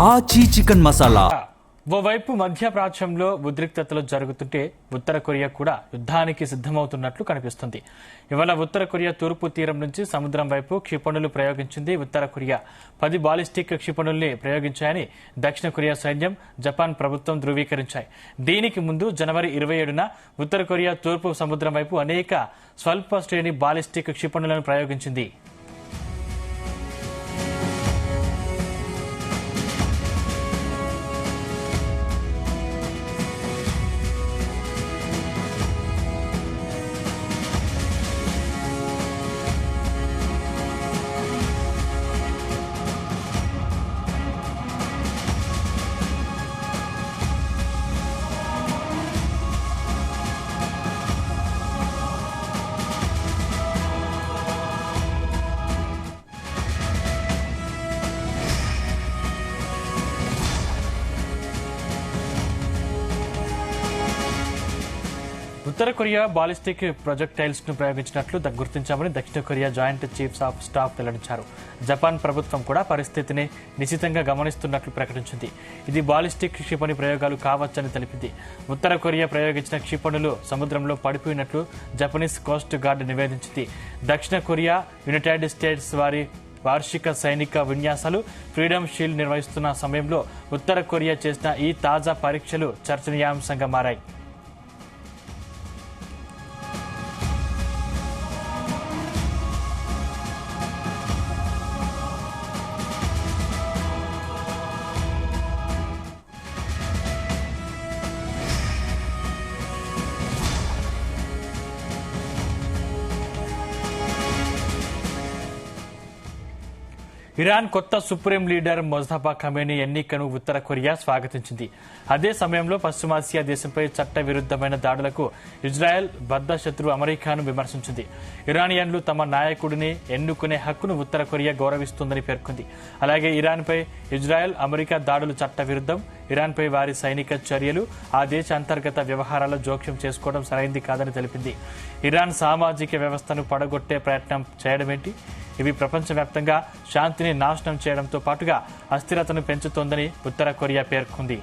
ఆచి చికెన్ మసాలా. ఓవైపు మధ్యప్రాచ్యంలో ఉద్రిక్తతలు జరుగుతుంటే ఉత్తర కొరియా కూడా యుద్ధానికి సిద్ధమవుతున్నట్లు కనిపిస్తుంది. ఇవాళ ఉత్తర కొరియా తూర్పు తీరం నుంచి సముద్రం వైపు క్షిపణులు ప్రయోగించింది. ఉత్తర కొరియా 10 బాలిస్టిక్ క్షిపణుల్ని ప్రయోగించాయని దక్షిణ కొరియా సైన్యం, జపాన్ ప్రభుత్వం ధృవీకరించాయి. దీనికి ముందు జనవరి 27న ఉత్తర కొరియా తూర్పు సముద్రం వైపు అనేక స్వల్ప శ్రేణి బాలిస్టిక్ క్షిపణులను ప్రయోగించింది. ఉత్తర కొరియా బాలిస్టిక్ ప్రొజెక్టైల్స్ ను ప్రయోగించినట్లు గుర్తించామని దక్షిణ Korea joint chiefs of staff వెల్లడించారు. జపాన్ ప్రభుత్వం కూడా పరిస్థితిని నిశితంగా గమనిస్తున్నట్లు ప్రకటించింది. ఇది బాలిస్టిక్ క్షిపణి ప్రయోగాలు కావచ్చని తెలిపింది. ఉత్తర కొరియా ప్రయోగించిన క్షిపణులు సముద్రంలో పడిపోయినట్లు జపనీస్ కోస్ట్ గార్డ్ నివేదించింది. దక్షిణ కొరియా, యునైటెడ్ స్టేట్స్ వారి వార్షిక సైనిక విన్యాసాలు ఫ్రీడమ్ షీల్డ్ నిర్వహిస్తున్న సమయంలో ఉత్తర కొరియా చేసిన ఈ తాజా పరీక్షలు చర్చనీయాంశంగా మారాయి. ఇరాన్ కొత్త సుప్రీం లీడర్ మొజ్తబా ఖమేనీ ఎన్నికను ఉత్తర కొరియా స్వాగతించింది. అదే సమయంలో పశ్చిమాసియా దేశంపై చట్ట విరుద్దమైన దాడులకు ఇజ్రాయెల్ బద్ద శత్రు అమెరికాను విమర్శించింది. ఇరానియన్లు తమ నాయకుడిని ఎన్నుకునే హక్కును ఉత్తర కొరియా గౌరవిస్తుందని పేర్కొంది. అలాగే ఇరాన్పై ఇజ్రాయెల్, అమెరికా దాడులు చట్ట విరుద్దం, ఇరాన్పై వారి సైనిక చర్యలు ఆ దేశ అంతర్గత వ్యవహారాల్లో జోక్యం చేసుకోవడం సరైంది కాదని తెలిపింది. ఇరాన్ సామాజిక వ్యవస్థను పడగొట్టే ప్రయత్నం చేయడమేంటి? ఇవి ప్రపంచవ్యాప్తంగా శాంతిని నాశనం చేయడంతో పాటుగా అస్థిరతను పెంచుతోందని ఉత్తర కొరియా పేర్కొంది.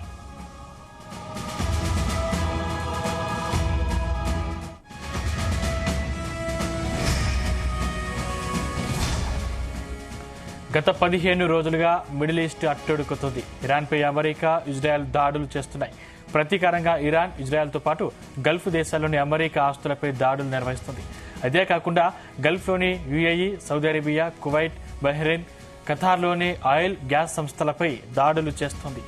గత 15 రోజులుగా మిడిల్ ఈస్ట్ అట్టుడుకుతుంది. ఇరాన్పై అమెరికా, ఇజ్రాయెల్ దాడులు చేస్తున్నాయి. ప్రతీకారంగా ఇరాన్, ఇజ్రాయెల్తో పాటు గల్ఫ్ దేశాల్లోని అమెరికా ఆస్తులపై దాడులు నిర్వహిస్తుంది. అదే కాకుండా గల్ఫ్లోని UAE, Saudi Arabia, Kuwait, Bahrain, ఖతార్లోని ఆయిల్, గ్యాస్ సంస్థలపై దాడులు చేస్తోంది.